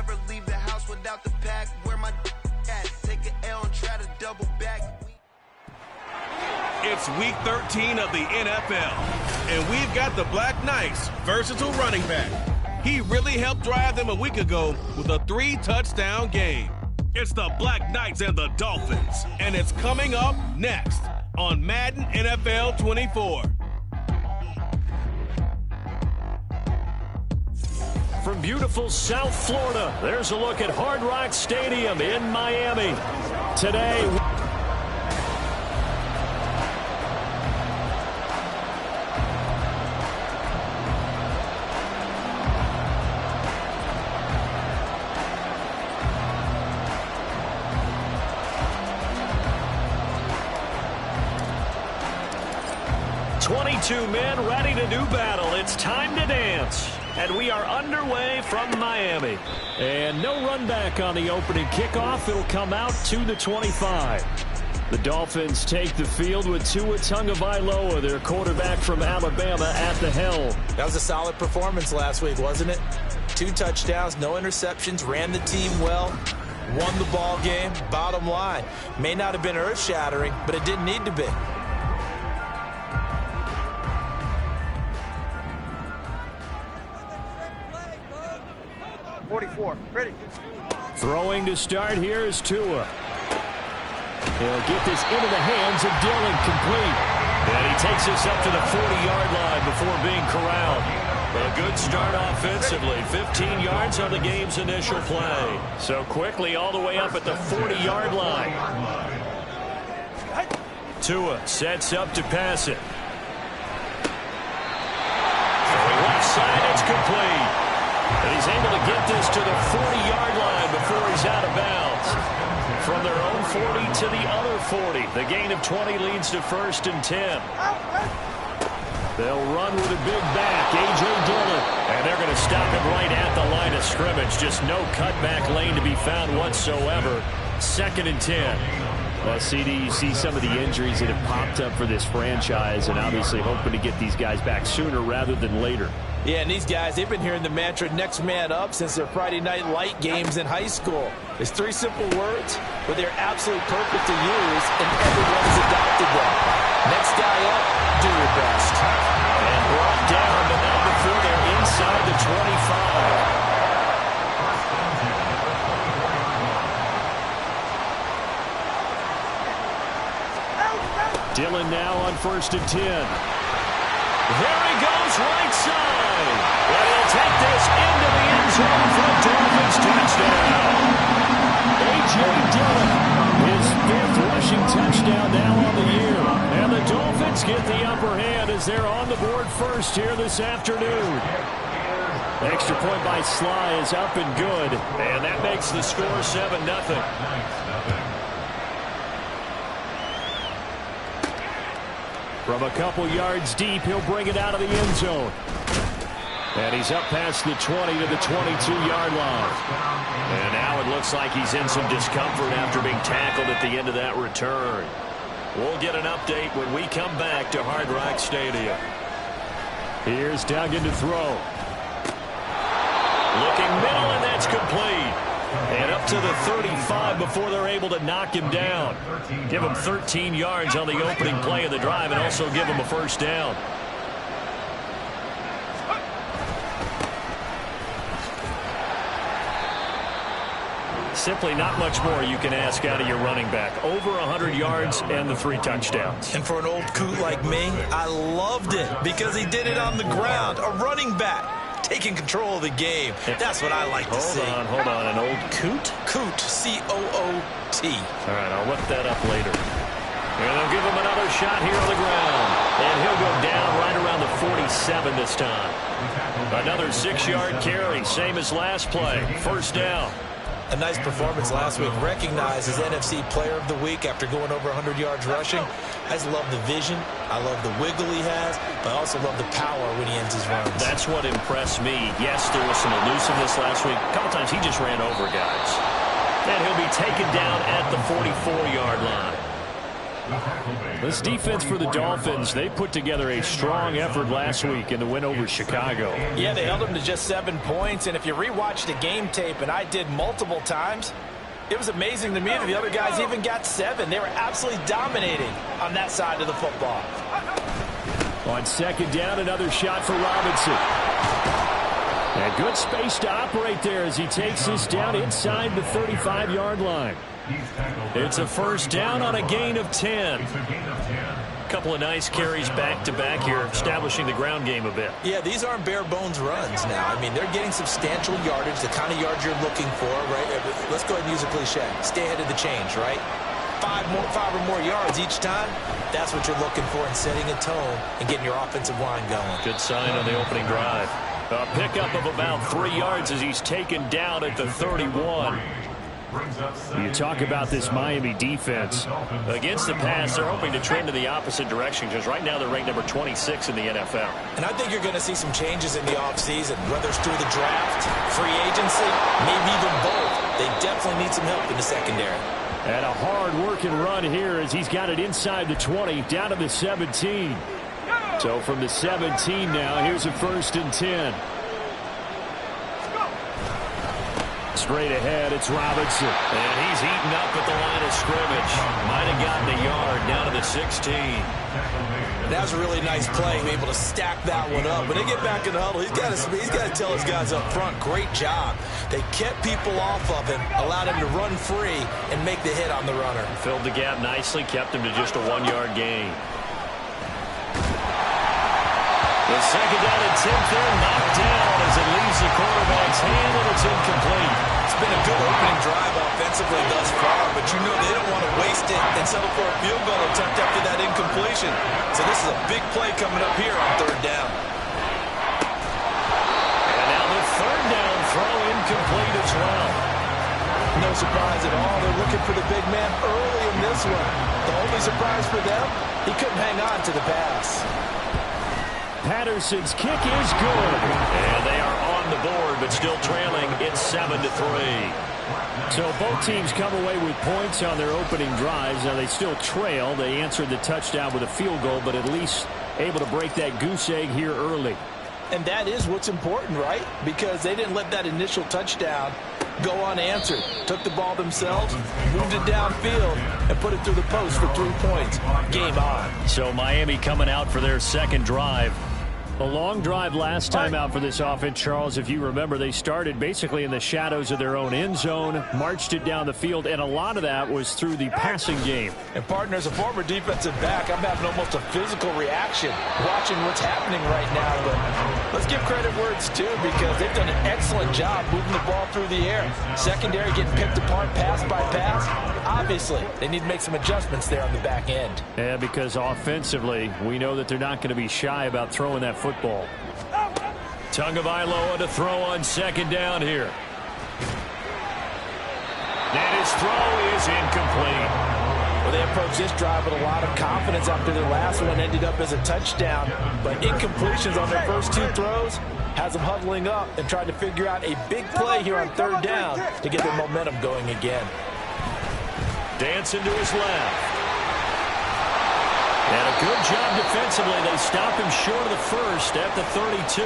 never leave the house without the pack. Where my at? Take an L and try to double back. It's week 13 of the NFL, and we've got the Black Knights' versatile running back. He really helped drive them a week ago with a 3-touchdown game. It's the Black Knights and the Dolphins, and it's coming up next on Madden NFL 24. From beautiful South Florida, there's a look at Hard Rock Stadium in Miami. Today, men ready to do battle. It's time to dance. And we are underway from Miami. And no run back on the opening kickoff. It'll come out to the 25. The Dolphins take the field with Tua Tagovailoa, their quarterback from Alabama, at the helm. That was a solid performance last week, wasn't it? 2 touchdowns, no interceptions, ran the team well, won the ball game. Bottom line, may not have been earth-shattering, but it didn't need to be. 44, ready. Throwing to start here is Tua. He'll get this into the hands of Dillon, complete. And he takes us up to the 40-yard line before being corralled. A good start offensively. 15 yards on the game's initial play. So quickly all the way up at the 40-yard line. Tua sets up to pass it. Left side, it's complete. And he's able to get this to the 40-yard line before he's out of bounds. From their own 40 to the other 40. The gain of 20 leads to 1st and 10. They'll run with a big back, A.J. Dillon. And they're going to stop him right at the line of scrimmage. Just no cutback lane to be found whatsoever. 2nd and 10. Well, CD, you see some of the injuries that have popped up for this franchise, and obviously hoping to get these guys back sooner rather than later. Yeah, and these guys, they've been hearing the mantra next man up since their Friday night light games in high school. It's 3 simple words, but they're absolutely perfect to use, and everyone's adopted them. Next guy up, do your best. And brought down, but not before they're inside the 25. Dillon now on 1st and 10. There he goes, right side. And he'll take this into the end zone for a Dolphins touchdown. A.J. Dillon, his 5th rushing touchdown now on the year. And the Dolphins get the upper hand as they're on the board first here this afternoon. Extra point by Sly is up and good. And that makes the score 7-0. From a couple yards deep, he'll bring it out of the end zone. And he's up past the 20 to the 22-yard line. And now it looks like he's in some discomfort after being tackled at the end of that return. We'll get an update when we come back to Hard Rock Stadium. Here's Duggan to throw. Looking middle, and that's complete. And up to the 35 before they're able to knock him down. Give him 13 yards on the opening play of the drive and also give him a 1st down. Simply not much more you can ask out of your running back. Over 100 yards and the 3 touchdowns. And for an old coot like me, I loved it because he did it on the ground. A running back taking control of the game. That's what I like to see. Hold on. An old coot? Coot, C-O-O-T. All right, I'll look that up later. And they'll give him another shot here on the ground. And he'll go down right around the 47 this time. Another 6-yard carry, same as last play. 1st down. A nice performance last week. Recognized as NFC Player of the Week after going over 100 yards rushing. I just love the vision. I love the wiggle he has, but I also love the power when he ends his runs. That's what impressed me. Yes, there was some elusiveness last week. A couple times he just ran over guys. And he'll be taken down at the 44-yard line. This defense for the Dolphins, they put together a strong effort last week in the win over Chicago. Yeah, they held them to just 7 points, and if you rewatch the game tape, and I did multiple times, it was amazing to me that the other guys even got 7. They were absolutely dominating on that side of the football. On second down, another shot for Robinson. And good space to operate there as he takes this down inside the 35-yard line. It's a first down on a gain of 10. Couple of nice carries back-to-back here, establishing the ground game a bit. Yeah, these aren't bare-bones runs now. I mean, they're getting substantial yardage, the kind of yards you're looking for, right? Let's go ahead and use a cliche. Stay ahead of the change, right? 5 or more yards each time. That's what you're looking for in setting a tone and getting your offensive line going. Good sign on the opening drive. A pickup of about 3 yards as he's taken down at the 31. You talk about this Miami defense. Against the pass, they're hoping to trend in the opposite direction because right now they're ranked number 26 in the NFL. And I think you're going to see some changes in the offseason, whether it's through the draft, free agency, maybe even both. They definitely need some help in the secondary. And a hard-working run here as he's got it inside the 20, down to the 17. So from the 17 now, here's a 1st and 10. Straight ahead, it's Robinson. And he's eaten up at the line of scrimmage. Might have gotten a yard down to the 16. That was a really nice play, able to stack that one up. When they get back in the huddle, he's got to tell his guys up front, great job. They kept people off of him, allowed him to run free and make the hit on the runner. Filled the gap nicely, kept him to just a 1-yard gain. The second down and 10 there, knocked down as it leaves the quarterback's hand, and it's incomplete. It's been a good opening drive offensively thus far, but you know they don't want to waste it and settle for a field goal attempt after that incompletion. So this is a big play coming up here on 3rd down. And now the 3rd down throw incomplete as well. No surprise at all. They're looking for the big man early in this one. The only surprise for them, he couldn't hang on to the pass. Patterson's kick is good. And they are on the board, but still trailing. It's 7-3. So both teams come away with points on their opening drives. Now they still trail. They answered the touchdown with a field goal, but at least able to break that goose egg here early. And that is what's important, right? Because they didn't let that initial touchdown go unanswered. Took the ball themselves, moved it downfield, and put it through the post for 3 points. Game on. So Miami coming out for their second drive. A long drive last time out for this offense, Charles. If you remember, they started basically in the shadows of their own end zone, marched it down the field, and a lot of that was through the passing game. And, partner, as a former defensive back, I'm having almost a physical reaction watching what's happening right now. But let's give credit where it's due because they've done an excellent job moving the ball through the air. Secondary getting picked apart pass by pass. Obviously, they need to make some adjustments there on the back end. Yeah, because offensively, we know that they're not going to be shy about throwing that football. Tagovailoa to throw on 2nd down here. And his throw is incomplete. Well, they approached this drive with a lot of confidence after their last one ended up as a touchdown. But incompletions on their first 2 throws has them huddling up and trying to figure out a big play here on 3rd down to get their momentum going again. Dancing to his left. And a good job defensively. They stop him short of the first at the 32.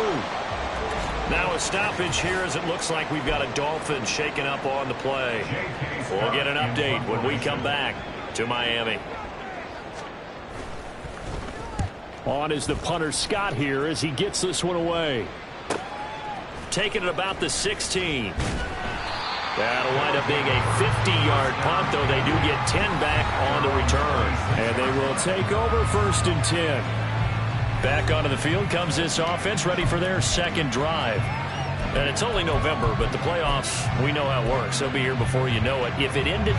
Now a stoppage here as it looks like we've got a Dolphins shaking up on the play. We'll get an update when we come back to Miami. On is the punter Scott here as he gets this one away. Taking it about the 16. That'll wind up being a 50-yard punt, though they do get 10 back on the return. And they will take over 1st and 10. Back onto the field comes this offense, ready for their second drive. And it's only November, but the playoffs, we know how it works. They'll be here before you know it. If it ended...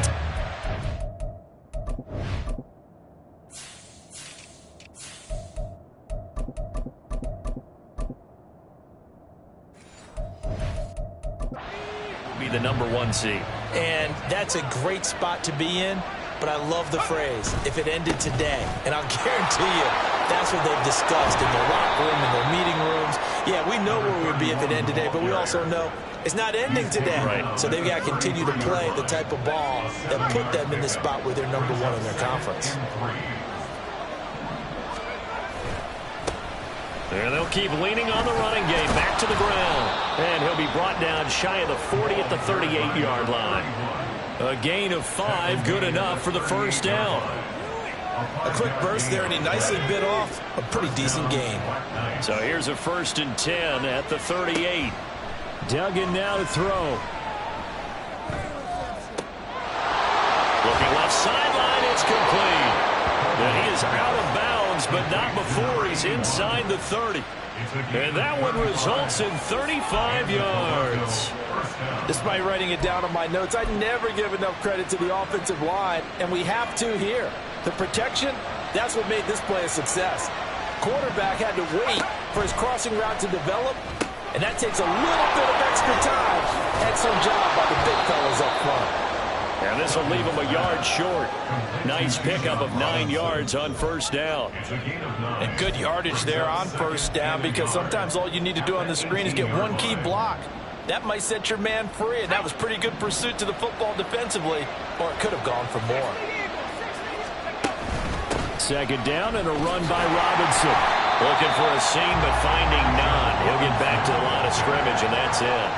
be the number 1 seed. And that's a great spot to be in, but I love the phrase, if it ended today. And I'll guarantee you, that's what they've discussed in the locker room, in their meeting rooms. Yeah, we know where we would be if it ended today, but we also know It's not ending today. Right. So they've got to continue to play the type of ball that put them in the spot where they're number one in their conference. And they'll keep leaning on the running game. Back to the ground. And he'll be brought down shy of the 40 at the 38-yard line. A gain of 5, good enough for the first down. A quick burst there, and he nicely bit off a pretty decent gain. So here's a 1st and 10 at the 38. Duggan now to throw. Looking left sideline, it's complete. And he is out of bounds, but not before he's inside the 30. And that one results in 35 yards. Despite writing it down on my notes, I never give enough credit to the offensive line, and we have to here. The protection, that's what made this play a success. Quarterback had to wait for his crossing route to develop, and that takes a little bit of extra time. Excellent job by the big fellas up front. And this will leave him a yard short. Nice pickup of 9 yards on first down. And good yardage there on first down, because sometimes all you need to do on the screen is get one key block. That might set your man free, and that was pretty good pursuit to the football defensively, or it could have gone for more. Second down and a run by Robinson. Looking for a seam, but finding none. He'll get back to the line of scrimmage, and that's it.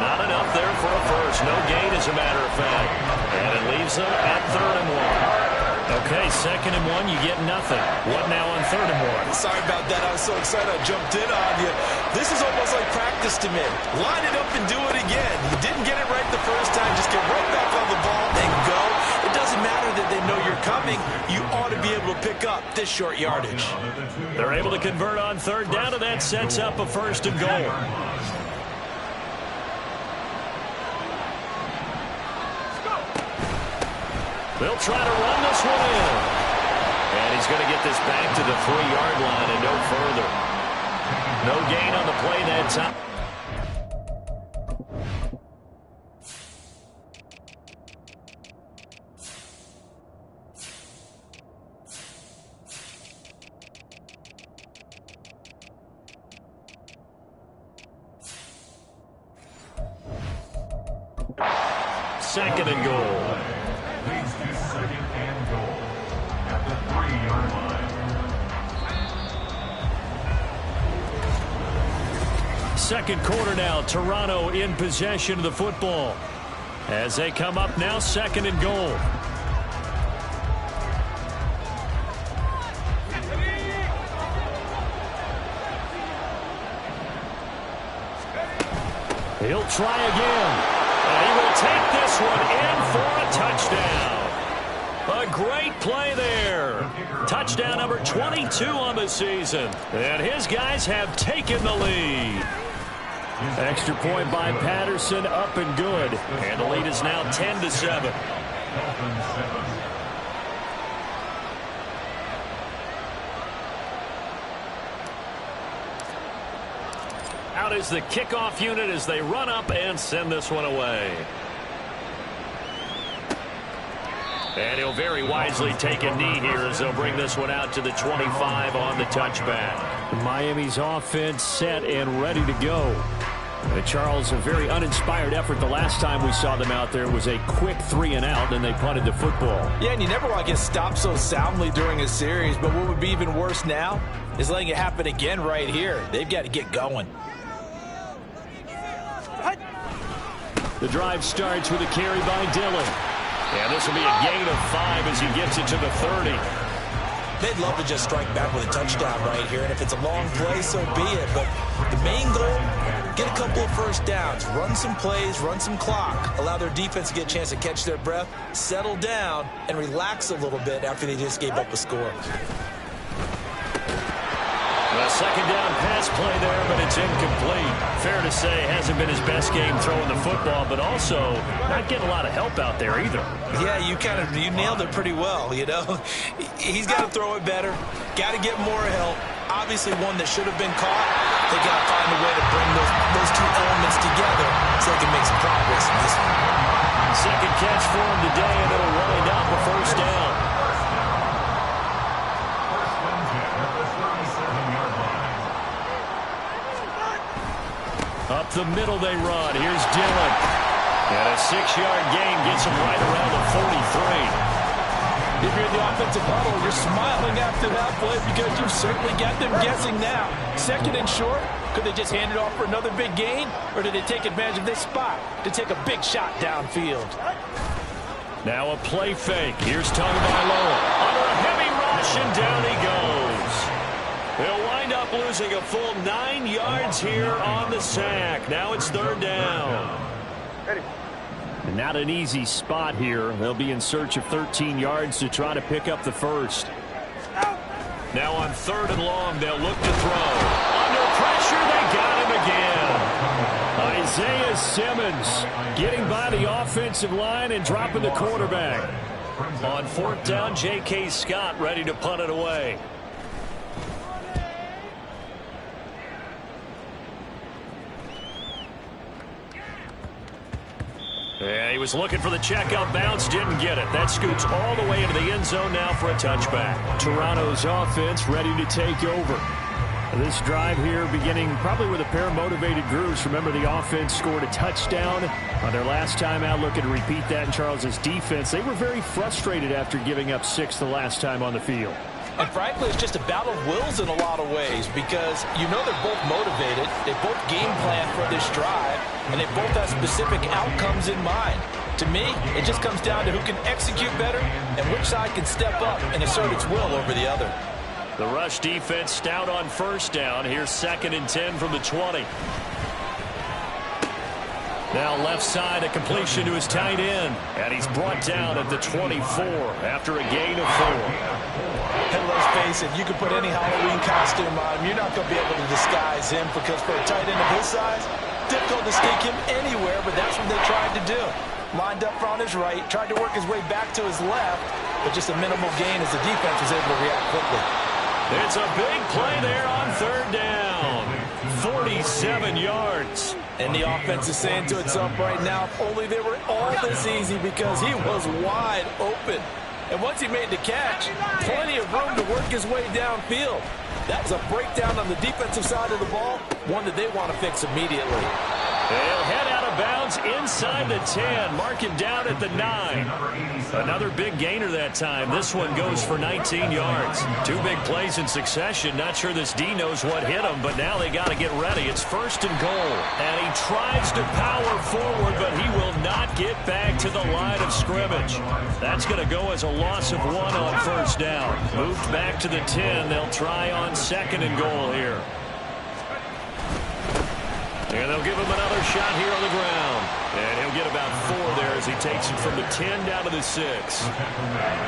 Not enough there for a first. No gain, as a matter of fact. And it leaves them at 3rd and 1. Okay, 2nd and 1, you get nothing. What now on 3rd and 1? Sorry about that. I was so excited I jumped in on you. This is almost like practice to me. Line it up and do it again. You didn't get it right the first time. Just get right back on the ball and go. It doesn't matter that they know you're coming. You ought to be able to pick up this short yardage. They're able to convert on 3rd down, and that sets up a 1st and goal. They'll try to run this one in. And he's going to get this back to the 3-yard line and no further. No gain on the play that time. Second and goal. Second quarter now, Toronto in possession of the football. As they come up now, 2nd and goal. He'll try again. And he will take this one in for a touchdown. A great play there. Touchdown number 22 on the season. And his guys have taken the lead. Extra point by Patterson, up and good. And the lead is now 10-7. Out is the kickoff unit as they run up and send this one away. And he'll very wisely take a knee here as they'll bring this one out to the 25 on the touchback. Miami's offense set and ready to go. Charles, a very uninspired effort. The last time we saw them out there was a quick 3-and-out, and they punted the football. Yeah, and you never want to get stopped so soundly during a series, but what would be even worse now is letting it happen again right here. They've got to get going. The drive starts with a carry by Dillon. And this will be a gain of 5 as he gets it to the 30. They'd love to just strike back with a touchdown right here, and if it's a long play, so be it. But the main goal, get a couple of first downs, run some plays, run some clock, allow their defense to get a chance to catch their breath, settle down, and relax a little bit after they just gave up a score. A second down pass play there, but it's incomplete. Fair to say, hasn't been his best game throwing the football, but also not getting a lot of help out there either. Yeah, you nailed it pretty well, you know. He's got to throw it better, got to get more help. Obviously one that should have been caught. They got to find a way to bring those two elements together so they can make some progress in this one. Second catch for him today, and it'll wind up a first down. Up the middle they run. Here's Dillon. And a 6-yard gain gets him right around the 43. If you're in the offensive huddle, you're smiling after that play because you've certainly got them guessing now. 2nd and short, could they just hand it off for another big gain? Or did they take advantage of this spot to take a big shot downfield? Now a play fake. Here's Tagovailoa under a heavy rush, and down he goes. They'll wind up losing a full 9 yards here on the sack. Now it's 3rd down. And not an easy spot here. They'll be in search of 13 yards to try to pick up the first. Now on 3rd and long, they'll look to throw. Under pressure, they got him again. Isaiah Simmons getting by the offensive line and dropping the quarterback. On 4th down, J.K. Scott ready to punt it away. Yeah, he was looking for the checkout bounce, didn't get it. That scoots all the way into the end zone now for a touchback. Toronto's offense ready to take over. This drive here beginning probably with a pair of motivated groups. Remember, the offense scored a touchdown on their last time out. Looking to repeat that in Charles's defense. They were very frustrated after giving up 6 the last time on the field. And frankly, it's just a battle of wills in a lot of ways because you know they're both motivated. They both game plan for this drive, and they both have specific outcomes in mind. To me, it just comes down to who can execute better and which side can step up and assert its will over the other. The rush defense stout on 1st down. Here's 2nd and 10 from the 20. Now left side, a completion to his tight end. And he's brought down at the 24 after a gain of 4. And let's face it, you can put any Halloween costume on him. You're not going to be able to disguise him because for a tight end of his size, difficult to sneak him anywhere, but that's what they tried to do. Lined up on his right, tried to work his way back to his left, but just a minimal gain as the defense was able to react quickly. It's a big play there on 3rd down. 47 yards. And the offense is saying to itself right now, if only they were all this easy because he was wide open. And once he made the catch, plenty of room to work his way downfield. That's a breakdown on the defensive side of the ball, one that they want to fix immediately. They'll head out of bounds inside the 10. Mark him down at the 9. Another big gainer that time. This one goes for 19 yards. 2 big plays in succession. Not sure this D knows what hit him, but now they got to get ready. It's 1st and goal. And he tries to power forward, but he will not get back to the line of scrimmage. That's going to go as a loss of 1 on 1st down. Moved back to the 10. They'll try on 2nd and goal here. And they'll give him another shot here on the ground. And he'll get about 4 there as he takes it from the 10 down to the 6.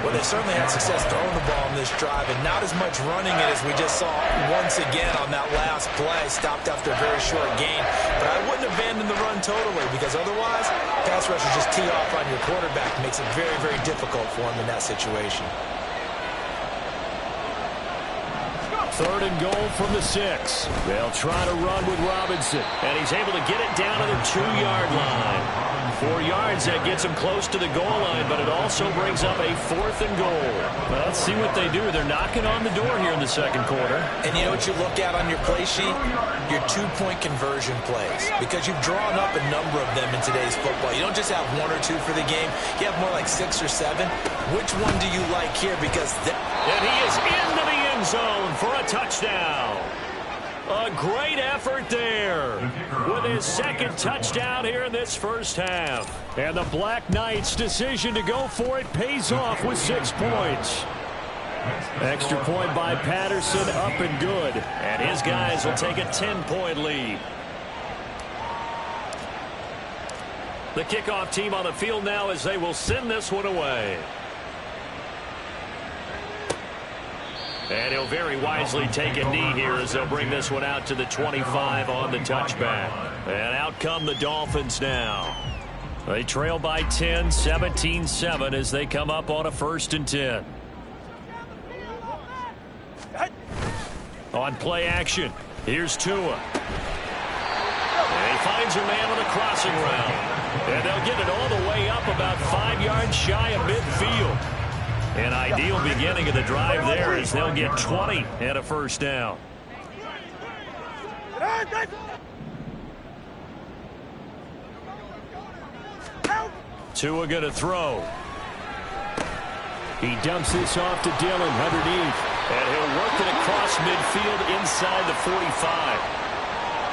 Well, they certainly had success throwing the ball on this drive, and not as much running it as we just saw once again on that last play. Stopped after a very short gain. But I wouldn't abandon the run totally because otherwise, pass rushers just tee off on your quarterback. It makes it very, very difficult for him in that situation. 3rd and goal from the 6. They'll try to run with Robinson. And he's able to get it down to the 2-yard line. 4 yards, that gets him close to the goal line, but it also brings up a 4th and goal. Well, let's see what they do. They're knocking on the door here in the 2nd quarter. And you know what you look at on your play sheet? Your 2-point conversion plays. Because you've drawn up a number of them in today's football. You don't just have 1 or 2 for the game. You have more like 6 or 7. Which one do you like here? Because and he is into the end zone for a touchdown. A great effort there with his 2nd touchdown here in this 1st half. And the Black Knights' decision to go for it pays off with 6 points. Extra point by Patterson, up and good. And his guys will take a 10-point lead. The kickoff team on the field now as they will send this one away. And he'll very wisely take a knee here as they'll bring this one out to the 25 on the touchback. And out come the Dolphins now. They trail by 10, 17-7 as they come up on a 1st and 10. On play action, here's Tua. And he finds a man on the crossing route. And they'll get it all the way up about 5 yards shy of midfield. An ideal beginning of the drive there as they'll get 20 and a 1st down. Tua going to throw. He dumps this off to Dillon underneath. And he'll work it across midfield inside the 45.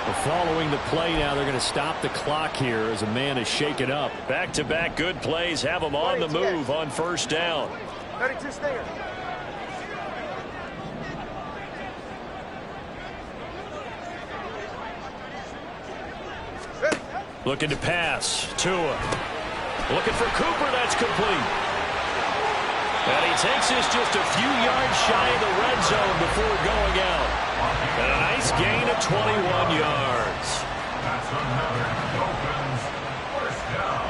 Well, following the play now, they're going to stop the clock here as a man is shaken up. Back-to-back good plays have him on the move on first down. 32 Stinger. Looking to pass. Tua. Looking for Cooper. That's complete. And he takes this just a few yards shy of the red zone before going out. And a nice gain of 21 yards. That's another Dolphins first down.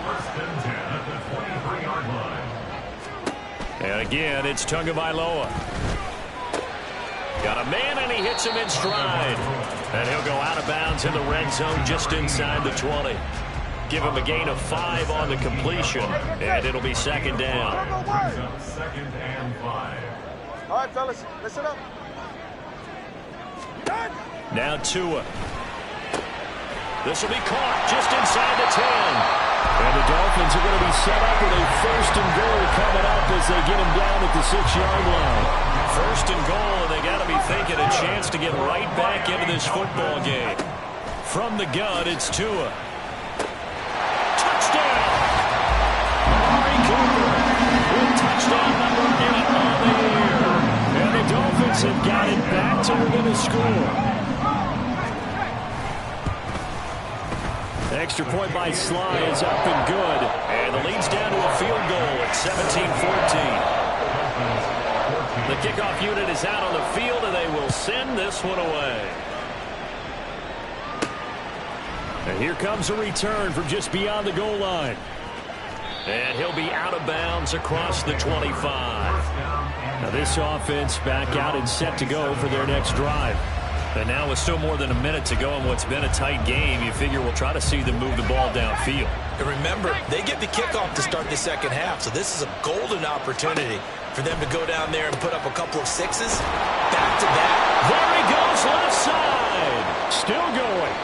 First and 10 at the 23-yard line. And again, it's Tagovailoa. Got a man, and he hits him in stride. And he'll go out of bounds in the red zone just inside the 20. Give him a gain of 5 on the completion, and it'll be second down. Second and 5. All right, fellas, listen up. Now Tua. This will be caught just inside the 10. And the Dolphins are going to be set up with a first and goal coming up as they get him down at the 6-yard line. First and goal, and they got to be thinking a chance to get right back into this football game. From the gun, it's Tua. Touchdown! Amari Cooper with touchdown number 8 on the year. And the Dolphins have got it back to within a score. The extra point by Sly is up and good. And the lead's down to a field goal at 17-14. The kickoff unit is out on the field, and they will send this one away. And here comes a return from just beyond the goal line. And he'll be out of bounds across the 25. Now this offense back out and set to go for their next drive. And now with still more than a minute to go in what's been a tight game, you figure we'll try to see them move the ball downfield. And remember, they get the kickoff to start the second half, so this is a golden opportunity for them to go down there and put up a couple of sixes back-to-back. There he goes, left side. Still going.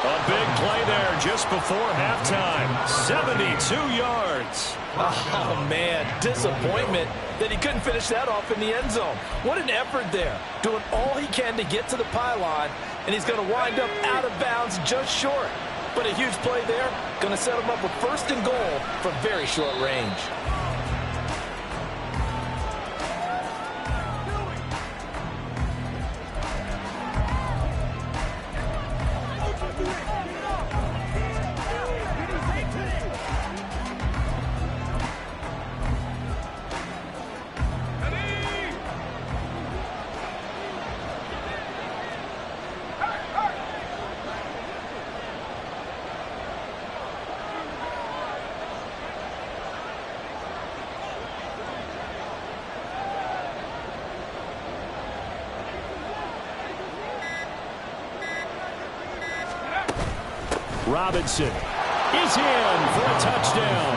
A big play there just before halftime. 72 yards. Oh, man, disappointment that he couldn't finish that off in the end zone. What an effort there, doing all he can to get to the pylon, and he's going to wind up out of bounds just short. But a huge play there, going to set him up with first and goal from very short range. Robinson is in for a touchdown.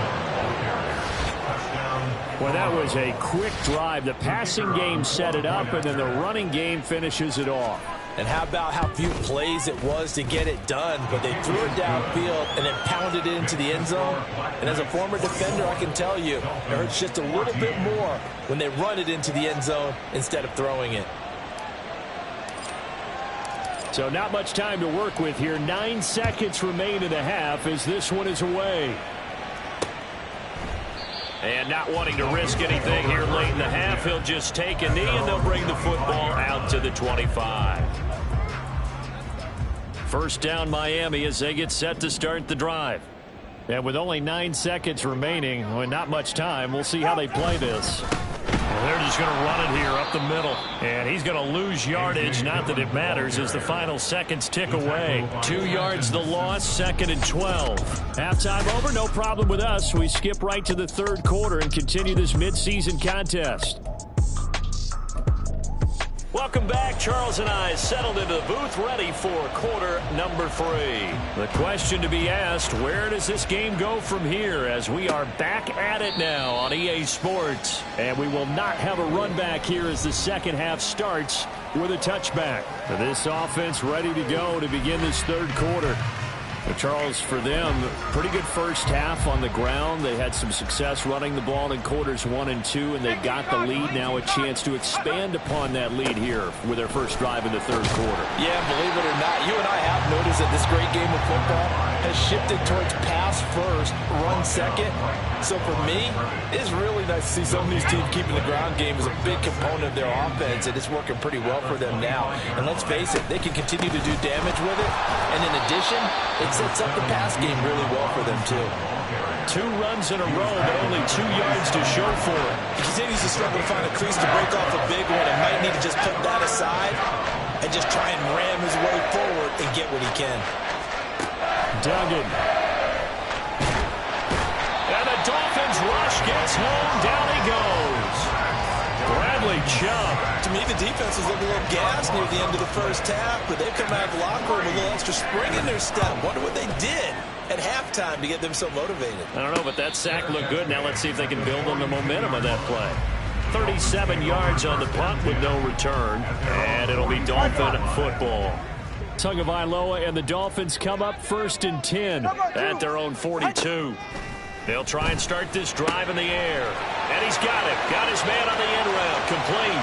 Well, that was a quick drive. The passing game set it up, and then the running game finishes it off. And how about how few plays it was to get it done, but they threw it downfield and then pounded it into the end zone. And as a former defender, I can tell you, it hurts just a little bit more when they run it into the end zone instead of throwing it. So not much time to work with here. 9 seconds remain in the half as this one is away. And not wanting to risk anything here late in the half, he'll just take a knee and they'll bring the football out to the 25. First down Miami as they get set to start the drive. And with only 9 seconds remaining, well, not much time, we'll see how they play this. Well, they're just going to run it here up the middle. And he's going to lose yardage. Not that it matters as the final seconds tick away. 2 yards the loss, second and 12. Halftime over, no problem with us. We skip right to the third quarter and continue this midseason contest. Welcome back. Charles and I settled into the booth ready for quarter number 3. The question to be asked, where does this game go from here as we are back at it now on EA Sports? And we will not have a run back here as the second half starts with a touchback. This offense ready to go to begin this third quarter. Charles, for them, pretty good first half on the ground. They had some success running the ball in quarters 1 and 2, and they got the lead. Now a chance to expand upon that lead here with their first drive in the third quarter. Yeah, believe it or not, you and I have noticed that this great game of football has shifted towards pass first, run second. So for me, it's really nice to see some of these teams keeping the ground game as a big component of their offense, and it's working pretty well for them now. And let's face it, they can continue to do damage with it. And in addition, it sets up the pass game really well for them, too. 2 runs in a row, but only 2 yards to show for it. He continues to struggle to find a crease to break off a big one, and might need to just put that aside and just try and ram his way forward and get what he can. Duggan. And the Dolphins rush gets home. Down he goes. Bradley Chubb. To me, the defense was looking a little gassed near the end of the first half, but they've come out of the locker room with a little extra spring in their step. Wonder what they did at halftime to get them so motivated. I don't know, but that sack looked good. Now let's see if they can build on the momentum of that play. 37 yards on the punt with no return, and it'll be Dolphin football. Tagovailoa and the Dolphins come up 1st and 10 at their own 42. They'll try and start this drive in the air. And he's got it. Got his man on the end route. Complete.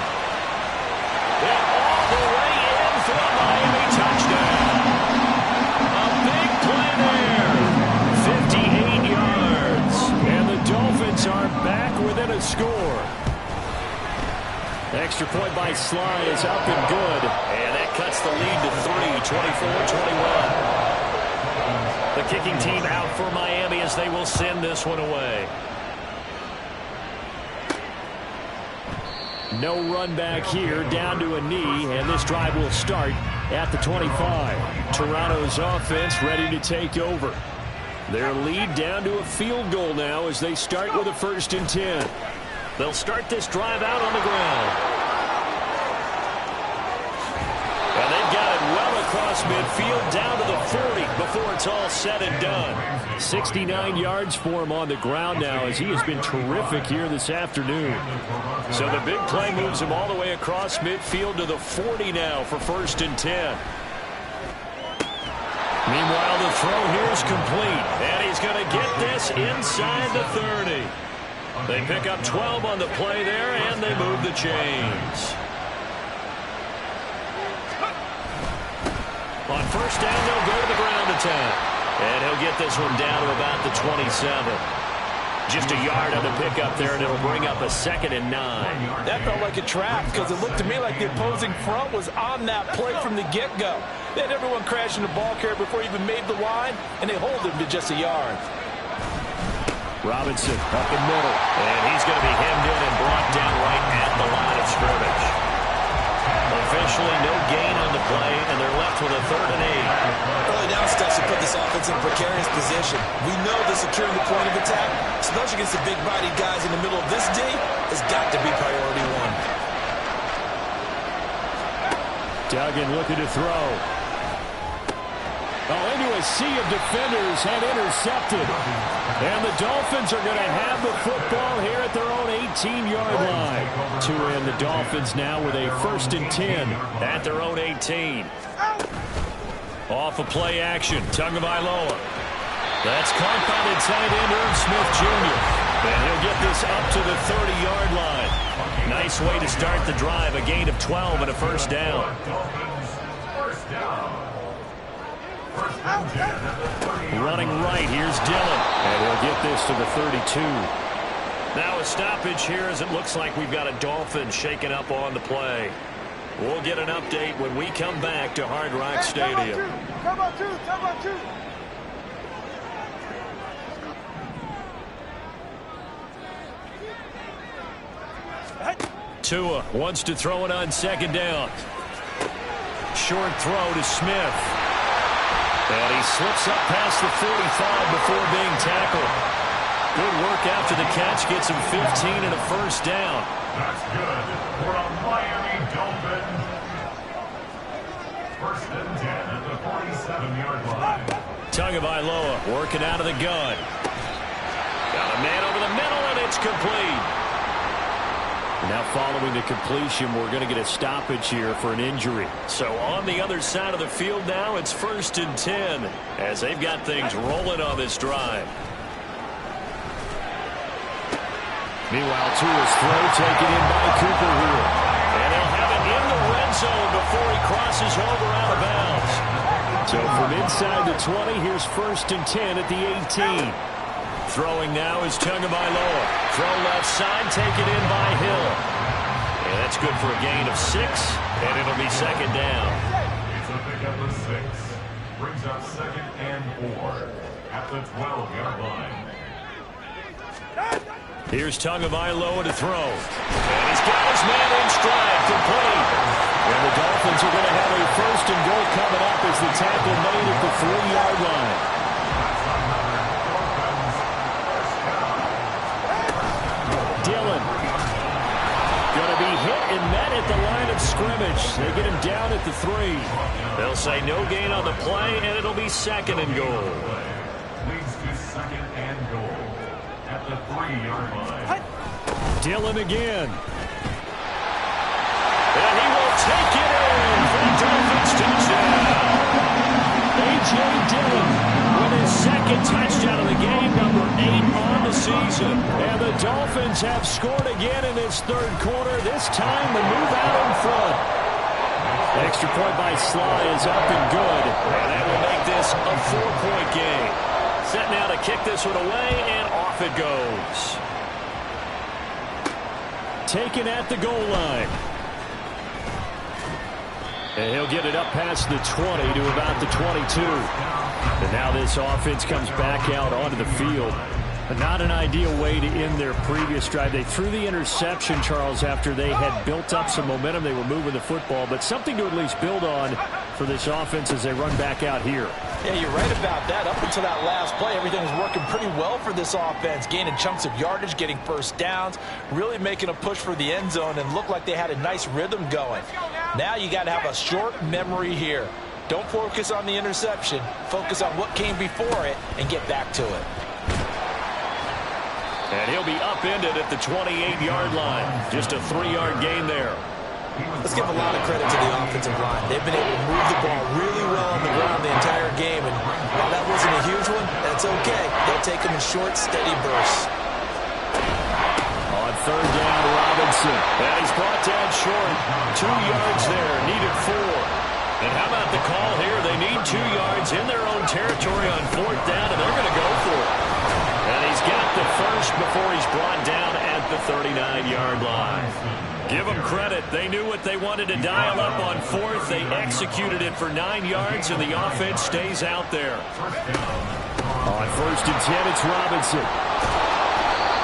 And all the way in for a Miami touchdown. A big play there. 58 yards. And the Dolphins are back within a score. Extra point by Sly is up and good. And that cuts the lead to 3, 24-21. The kicking team out for Miami as they will send this one away. No run back here, down to a knee, and this drive will start at the 25. Toronto's offense ready to take over. Their lead down to a field goal now as they start with a 1st and 10. They'll start this drive out on the ground. And they've got it well across midfield down to the 40 before it's all said and done. 69 yards for him on the ground now as he has been terrific here this afternoon. So the big play moves him all the way across midfield to the 40 now for 1st and 10. Meanwhile, the throw here is complete, and he's going to get this inside the 30. They pick up 12 on the play there, and they move the chains. On 1st down, they'll go to the ground attack. And he'll get this one down to about the 27. Just a yard on the pickup there, and it'll bring up a 2nd and 9. That felt like a trap because it looked to me like the opposing front was on that play from the get-go. They had everyone crashing the ball carrier before he even made the line, and they hold him to just a yard. Robinson up the middle. And he's going to be hemmed in and brought down right at the line of scrimmage. Officially no gain on the play, and they're left with a 3rd and 8. Early down steps to put this offense in a precarious position. We know that securing the point of attack, especially against the big-bodied guys in the middle of this D, has got to be priority 1. Duggan looking to throw. Into a sea of defenders and intercepted. And the Dolphins are going to have the football here at their own 18-yard line. To end the Dolphins now with a 1st and 10 at their own 18. Off of play action, Tagovailoa. That's caught by the tight end, Irv Smith Jr. And he'll get this up to the 30-yard line. Nice way to start the drive, a gain of 12 and a 1st down. Running right, here's Dillon. And he'll get this to the 32. Now a stoppage here as it looks like we've got a Dolphin shaken up on the play. We'll get an update when we come back to Hard Rock Stadium. Come on, two. Tua wants to throw it on 2nd down. Short throw to Smith. And he slips up past the 45 before being tackled. Good work after the catch. Gets him 15 and a 1st down. That's good for a Miami Dolphin. 1st and 10 at the 47-yard line. Tagovailoa working out of the gun. Got a man over the middle, and it's complete. Now following the completion, we're going to get a stoppage here for an injury. So on the other side of the field now, it's 1st and 10 as they've got things rolling on this drive. Meanwhile, Tua's throw taken in by Cooper here. And he'll have it in the red zone before he crosses over out of bounds. So from inside the 20, here's 1st and 10 at the 18. Throwing now is Tagovailoa. Throw left side, taken in by Hill. And that's good for a gain of 6, and it'll be 2nd down. It's a pick up of 6. Brings up 2nd and 4 at the 12-yard line. Here's Tagovailoa to throw. And he's got his man in stride, complete. And the Dolphins are going to have a 1st and goal coming up as the tackle made at the 3-yard line. Dillon going to be hit and met at the line of scrimmage. They get him down at the 3. They'll say no gain on the play, and it'll be 2nd and goal. Leads to 2nd and goal at the 3-yard line. Dillon again. And he will take it in for the Dolphins touchdown. A.J. Dillon with his 2nd touchdown of the game, number 8 on the season. And the Dolphins have scored again in this 3rd quarter. This time the move out in front. Extra point by Sly is up and good. And that will make this a 4-point game. Set now to kick this one away, and off it goes. Taken at the goal line. And he'll get it up past the 20 to about the 22. And now this offense comes back out onto the field. But not an ideal way to end their previous drive. They threw the interception, Charles, after they had built up some momentum. They were moving the football, but something to at least build on for this offense as they run back out here. Yeah, you're right about that. Up until that last play, everything was working pretty well for this offense, gaining chunks of yardage, getting 1st downs, really making a push for the end zone, and looked like they had a nice rhythm going. Now you got to have a short memory here. Don't focus on the interception. Focus on what came before it and get back to it. And he'll be upended at the 28-yard line. Just a 3-yard gain there. Let's give a lot of credit to the offensive line. They've been able to move the ball really well on the ground the entire game. And while that wasn't a huge one, that's okay. They'll take them in short, steady bursts. On 3rd down, Robinson. And he's brought down short. 2 yards there. Needed 4. And how about the call here? They need 2 yards in their own territory on 4th down, and they're going to go for it. And he's got the 1st before he's brought down at the 39-yard line. Give them credit. They knew what they wanted to dial up on 4th. They executed it for 9 yards, and the offense stays out there. On 1st and 10, it's Robinson.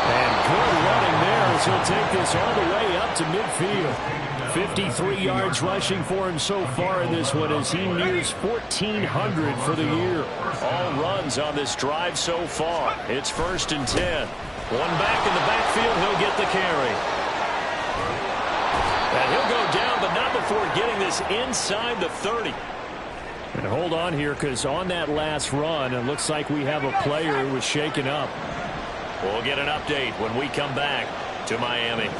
And good running there as he'll take this all the way up to midfield. 53 yards rushing for him so far in this one as he nears 1,400 for the year. All runs on this drive so far. It's 1st and 10. One back in the backfield. He'll get the carry. And he'll go down, but not before getting this inside the 30. And hold on here, because on that last run, it looks like we have a player who was shaken up. We'll get an update when we come back to Miami.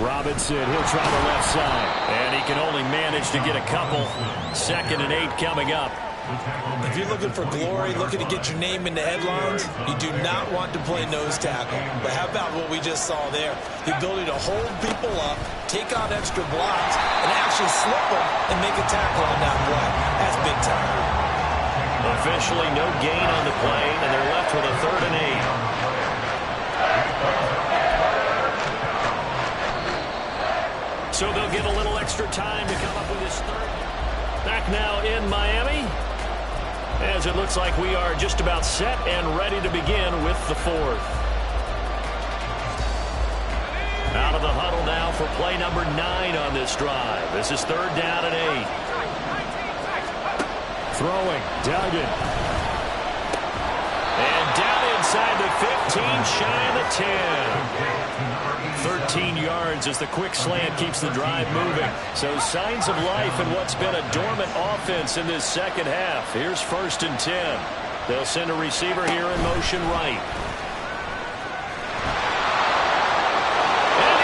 Robinson, he'll try the left side. And he can only manage to get a couple. 2nd and 8 coming up. If you're looking for glory, looking to get your name in the headlines, you do not want to play nose tackle. But how about what we just saw there? The ability to hold people up, take on extra blocks, and actually slip them and make a tackle on that play. That's big time. Officially no gain on the play, and they're left with a 3rd and 8. So they'll get a little extra time to come up with this 3rd. Back now in Miami, as it looks like we are just about set and ready to begin with the 4th. Out of the huddle now for play number 9 on this drive. This is 3rd down and 8. Throwing, Duggan. And down inside the 15, shy of the 10. 13 yards as the quick slant keeps the drive moving. So signs of life in what's been a dormant offense in this second half. Here's 1st and 10. They'll send a receiver here in motion right. And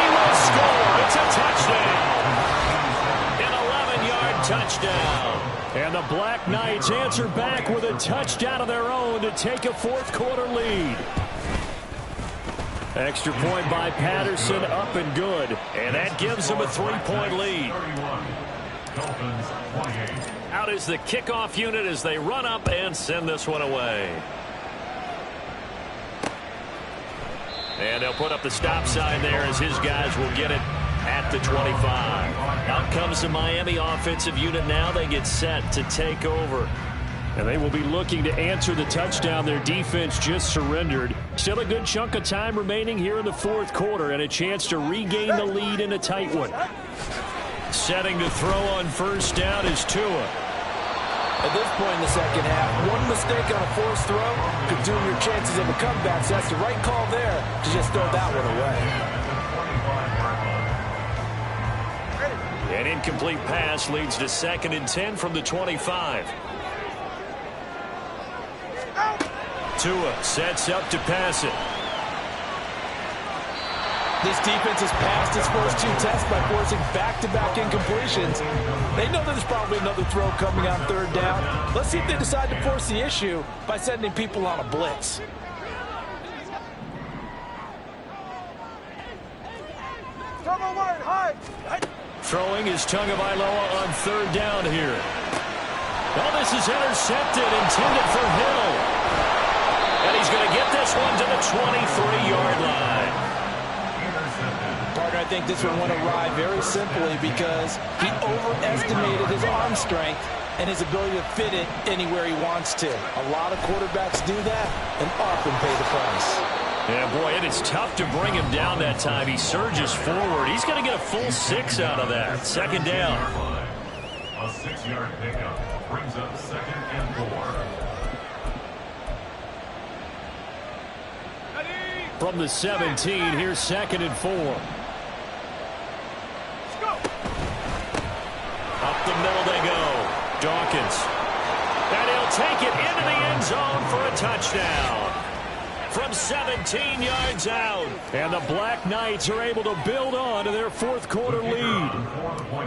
touchdown. And the Black Knights answer back with a touchdown of their own to take a fourth-quarter lead. Extra point by Patterson, up and good. And that gives them a 3-point lead. Out is the kickoff unit as they run up and send this one away. And they'll put up the stop sign there as his guys will get it at the 25. Out comes the Miami offensive unit now. They get set to take over. And they will be looking to answer the touchdown their defense just surrendered. Still a good chunk of time remaining here in the fourth quarter and a chance to regain the lead in a tight one. Setting to throw on first down is Tua. At this point in the second half, one mistake on a forced throw could doom your chances of a comeback. So that's the right call there to just throw that one away. An incomplete pass leads to 2nd and 10 from the 25. Tua sets up to pass it. This defense has passed its first 2 tests by forcing back-to-back incompletions. They know there's probably another throw coming on 3rd down. Let's see if they decide to force the issue by sending people on a blitz. Throwing is Tagovailoa on 3rd down here. Oh, this is intercepted, intended for Hill. And he's going to get this one to the 23-yard line. Partner, I think this one went awry very simply because he overestimated his arm strength and his ability to fit it anywhere he wants to. A lot of quarterbacks do that and often pay the price. Yeah, boy, it is tough to bring him down that time. He surges forward. He's going to get a full 6 out of that. 2nd down. A 6-yard pickup brings up 2nd and 4. From the 17, here's 2nd and 4. Up the middle they go. Dawkins. And he'll take it into the end zone for a touchdown. From 17 yards out. And the Black Knights are able to build on to their fourth-quarter lead.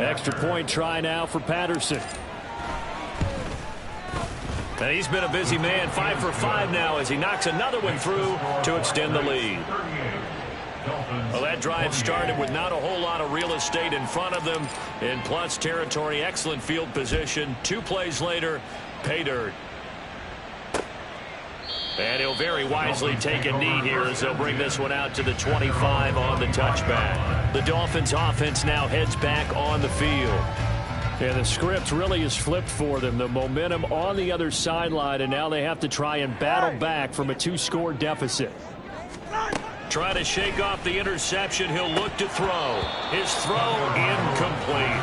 Extra point try now for Patterson. And he's been a busy man, 5 for 5 now as he knocks another one through to extend the lead. Well, that drive started with not a whole lot of real estate in front of them. In plus territory, excellent field position. 2 plays later, pay dirt. And he'll very wisely take a knee here as they'll bring this one out to the 25 on the touchback. The Dolphins offense now heads back on the field. And the script really is flipped for them. The momentum on the other sideline, and now they have to try and battle back from a 2-score deficit. Try to shake off the interception. He'll look to throw. His throw incomplete.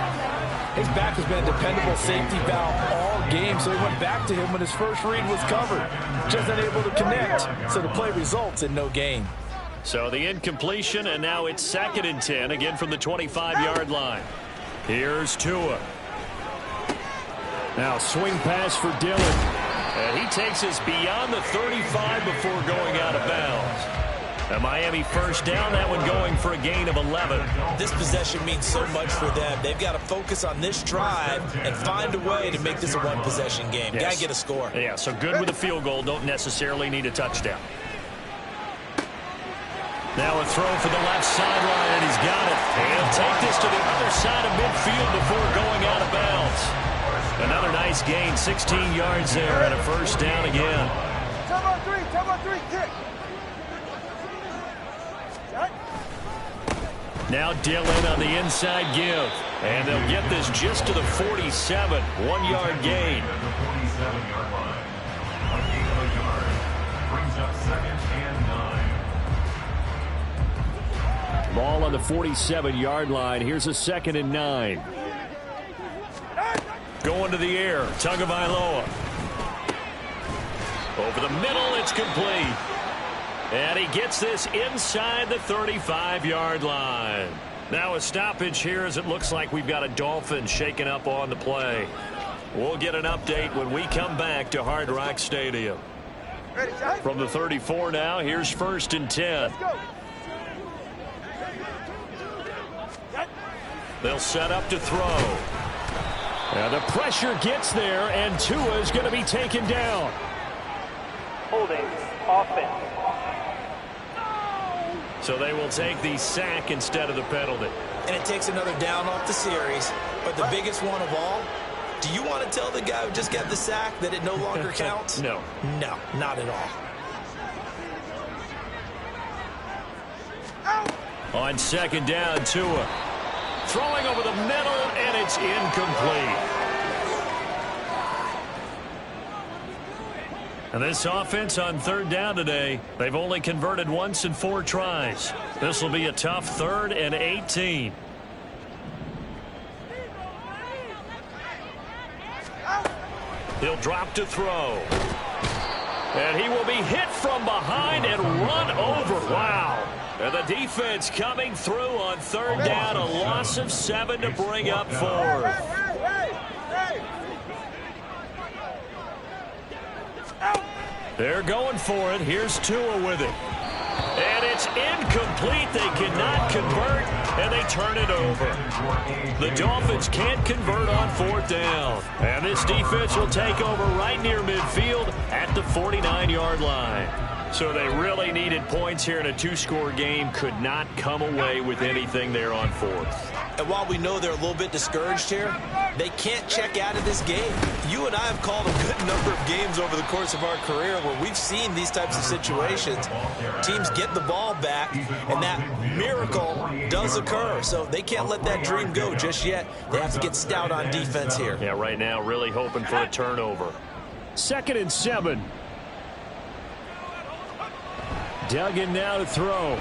His back has been a dependable safety valve all game, so he went back to him when his first read was covered. Just unable to connect, so the play results in no gain. So the incompletion, and now it's 2nd and 10, again from the 25-yard line. Here's Tua. Now swing pass for Dillon. And he takes us beyond the 35 before going out of bounds. A Miami first down, that one going for a gain of 11. This possession means so much for them. They've got to focus on this drive and find a way to make this a one-possession game. Yes. Got to get a score. Yeah, so good with a field goal. Don't necessarily need a touchdown. Now a throw for the left sideline, and he's got it. And he'll take this to the other side of midfield before going out of bounds. Another nice gain, 16 yards there, and a first down again. 10-on-3, kick. Now Dillon on the inside give. And they'll get this just to the 47. 1-yard gain. The 47-yard line. A gain of a yard. Brings up 2nd and 9. Ball on the 47-yard line. Here's a 2nd and 9. Going to the air. Tagovailoa. Over the middle, it's complete. And he gets this inside the 35-yard line. Now a stoppage here as it looks like we've got a Dolphin shaken up on the play. We'll get an update when we come back to Hard Rock Stadium. From the 34 now, here's 1st and 10. They'll set up to throw. The pressure gets there, and Tua is going to be taken down. Holding offense. So they will take the sack instead of the penalty. And it takes another down off the series. But the biggest one of all, do you want to tell the guy who just got the sack that it no longer counts? No. No, not at all. On second down, Tua throwing over the middle, and it's incomplete. And this offense on third down today, they've only converted once in 4 tries. This will be a tough 3rd and 18. He'll drop to throw. And he will be hit from behind and run over. Wow. And the defense coming through on third down. A loss of 7 to bring up 4th. They're going for it. Here's Tua with it. And it's incomplete. They cannot convert, and they turn it over. The Dolphins can't convert on 4th down. And this defense will take over right near midfield at the 49-yard line. So they really needed points here in a 2-score game. Could not come away with anything there on 4th. And while we know they're a little bit discouraged here, they can't check out of this game. You and I have called a good number of games over the course of our career where we've seen these types of situations. Teams get the ball back, and that miracle does occur. So they can't let that dream go just yet. They have to get stout on defense here. Yeah, right now really hoping for a turnover. 2nd and 7. Duggan now to throw.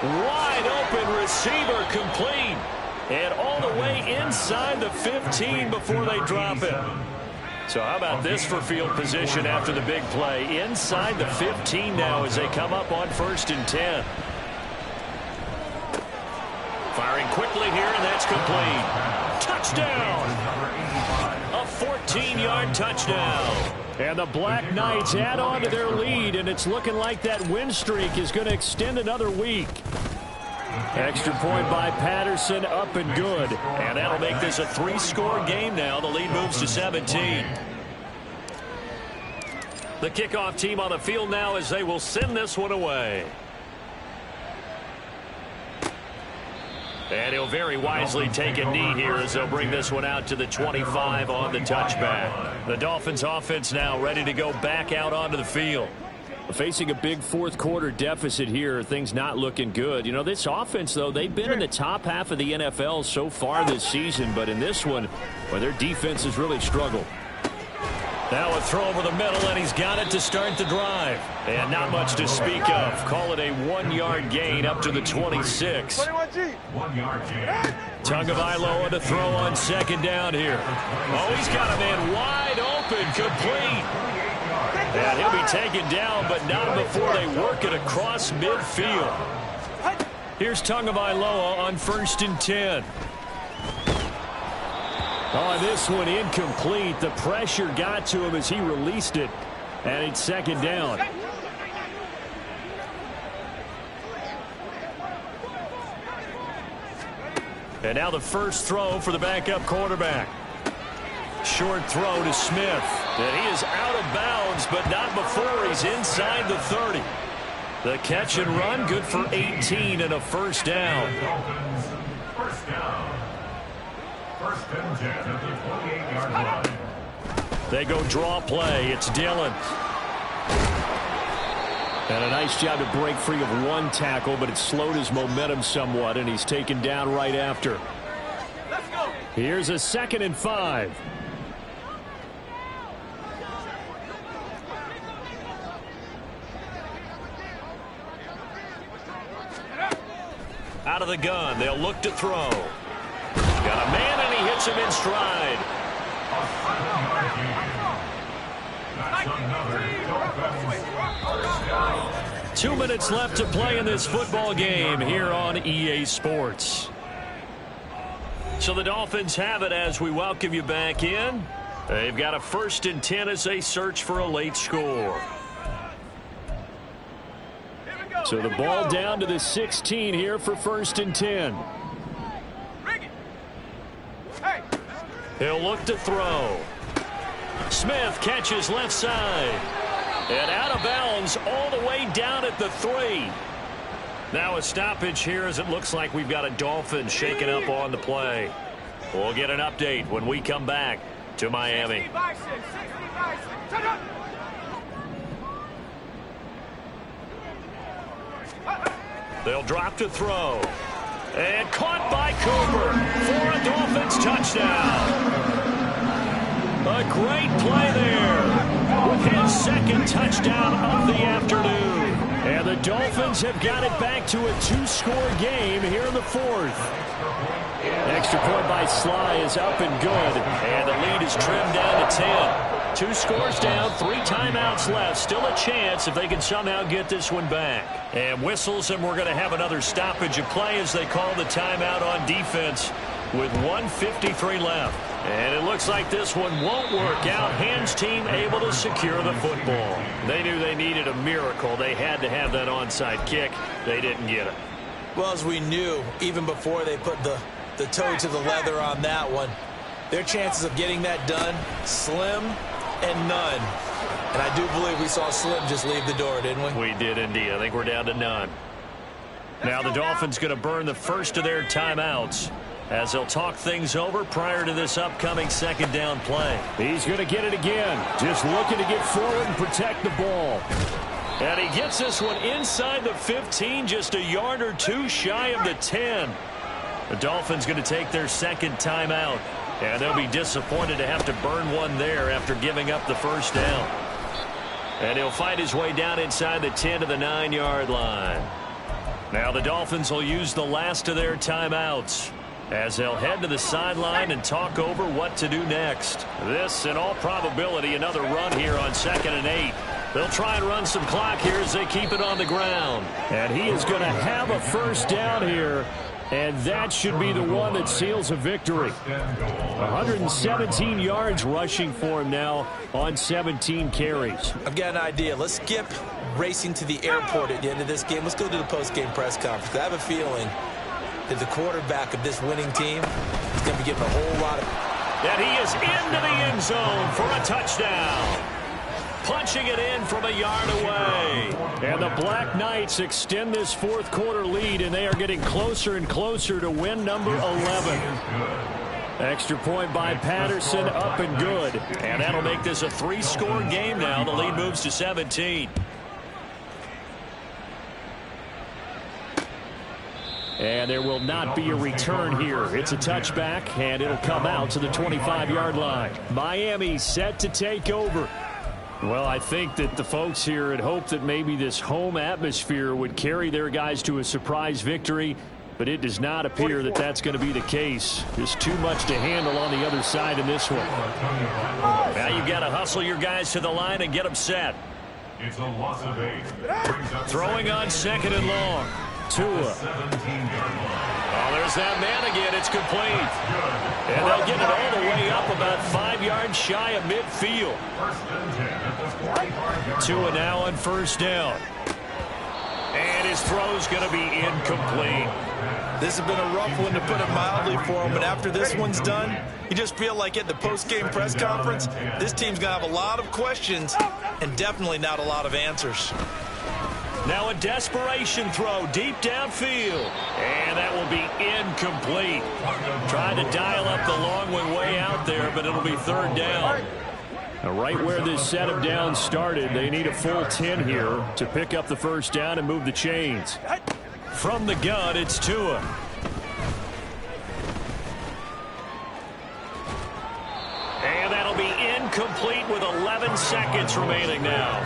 Wide open receiver, complete. And all the way inside the 15 before they drop it. So how about this for field position after the big play? Inside the 15 now as they come up on 1st and 10. Firing quickly here, and that's complete. Touchdown! A 14-yard touchdown. And the Black Knights add on to their lead, and it's looking like that win streak is going to extend another week. Extra point by Patterson, up and good. And that'll make this a 3-score game now. The lead moves to 17. The kickoff team on the field now as they will send this one away. And he'll very wisely take a knee here as they'll bring this one out to the 25 on the touchback. The Dolphins offense now ready to go back out onto the field. Facing a big 4th quarter deficit here, things not looking good. You know, this offense, though, they've been in the top half of the NFL so far this season, but in this one, well, their defense has really struggled. Now a throw over the middle, and he's got it to start the drive. And not much to speak of. Call it a 1-yard gain up to the 26. 1-yard gain. Tagovailoa to throw on 2nd down here. Oh, he's got a man wide open, complete. And he'll be taken down, but not before they work it across midfield. Here's Tagovailoa on 1st and 10. Oh, this one incomplete. The pressure got to him as he released it. And it's 2nd down. And now the first throw for the backup quarterback. Short throw to Smith. And he is out of bounds, but not before he's inside the 30. The catch and run, good for 18 and a 1st down. First down. 1st and 10 at the 28-yard line. They go draw play. It's Dillon. And a nice job to break free of one tackle, but it slowed his momentum somewhat, and he's taken down right after. Let's go. Here's a 2nd and 5. Out of the gun. They'll look to throw. Got a man, and he hits him in stride. That's another Dolphins first down. 2 minutes left to play in this football game here on EA Sports. So the Dolphins have it as we welcome you back in. They've got a 1st and 10 as they search for a late score. So the ball down to the 16 here for 1st and 10. He'll look to throw. Smith catches left side. And out of bounds all the way down at the 3. Now a stoppage here as it looks like we've got a Dolphin shaking up on the play. We'll get an update when we come back to Miami. They'll drop to throw. And caught by Cooper for a Dolphins touchdown. A great play there with his second touchdown of the afternoon. And the Dolphins have got it back to a 2-score game here in the 4th. Extra point by Sly is up and good. And the lead is trimmed down to 10. 2 scores down, 3 timeouts left. Still a chance if they can somehow get this one back. And whistles, and we're going to have another stoppage of play as they call the timeout on defense with 1:53 left. And it looks like this one won't work out. Hands team able to secure the football. They knew they needed a miracle. They had to have that onside kick. They didn't get it. Well, as we knew, even before they put the toe to the leather on that one, their chances of getting that done, slim and none. And I do believe we saw Slim just leave the door, didn't we? We did indeed. I think we're down to none. Now the Dolphins going to burn the first of their timeouts as they'll talk things over prior to this upcoming second down play. He's going to get it again. Just looking to get forward and protect the ball. And he gets this one inside the 15, just a yard or 2 shy of the 10. The Dolphins going to take their second timeout. And they'll be disappointed to have to burn one there after giving up the first down. And he'll fight his way down inside the 10 to the 9-yard line. Now the Dolphins will use the last of their timeouts as they'll head to the sideline and talk over what to do next. This, in all probability, another run here on 2nd and 8. They'll try and run some clock here as they keep it on the ground. And he is going to have a first down here. And that should be the one that seals a victory. 117 yards rushing for him now on 17 carries. I've got an idea. Let's skip racing to the airport at the end of this game. Let's go to the post-game press conference. I have a feeling that the quarterback of this winning team is going to be getting a whole lot of... And he is into the end zone for a touchdown. Punching it in from a yard away. And the Black Knights extend this 4th quarter lead, and they are getting closer and closer to win number 11. Extra point by Patterson, up and good. And that'll make this a 3-score game now. The lead moves to 17. And there will not be a return here. It's a touchback, and it'll come out to the 25-yard line. Miami set to take over. Well, I think that the folks here had hoped that maybe this home atmosphere would carry their guys to a surprise victory, but it does not appear that that's going to be the case. There's too much to handle on the other side in this one. Now you've got to hustle your guys to the line and get them set. It's a loss of 8. Throwing on 2nd and long. Tua. Oh, there's that man again. It's complete. And they'll get it all the way up about 5 yards shy of midfield. Tua now on first down. And his throw's going to be incomplete. This has been a rough one, to put it mildly, for him. But after this one's done, you just feel like at the post-game press conference, this team's going to have a lot of questions and definitely not a lot of answers. Now a desperation throw deep downfield. And that will be incomplete. Trying to dial up the long one way out there, but it'll be 3rd down. Now right where this set of downs started, they need a full 10 here to pick up the first down and move the chains. From the gun, it's Tua. And that'll be incomplete with 11 seconds remaining now.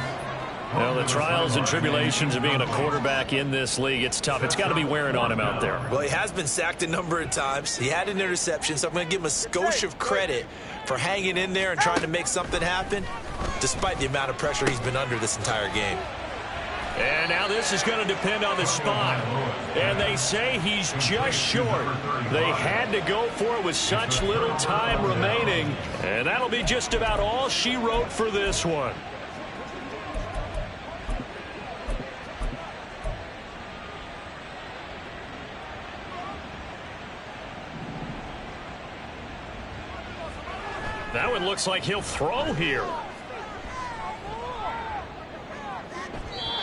Well, the trials and tribulations of being a quarterback in this league, it's tough. It's got to be wearing on him out there. Well, he has been sacked a number of times. He had an interception, so I'm going to give him a skosh of credit for hanging in there and trying to make something happen, despite the amount of pressure he's been under this entire game. And now this is going to depend on the spot. And they say he's just short. They had to go for it with such little time remaining. And that'll be just about all she wrote for this one. That one looks like he'll throw here.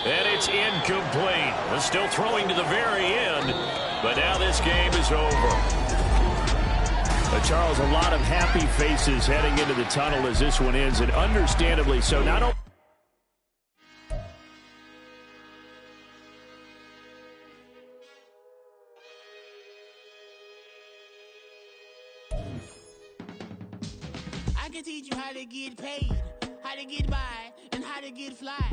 And it's incomplete. They're still throwing to the very end, but now this game is over. Charles, a lot of happy faces heading into the tunnel as this one ends, and understandably so. Not only I can teach you how to get paid, how to get by, and how to get fly.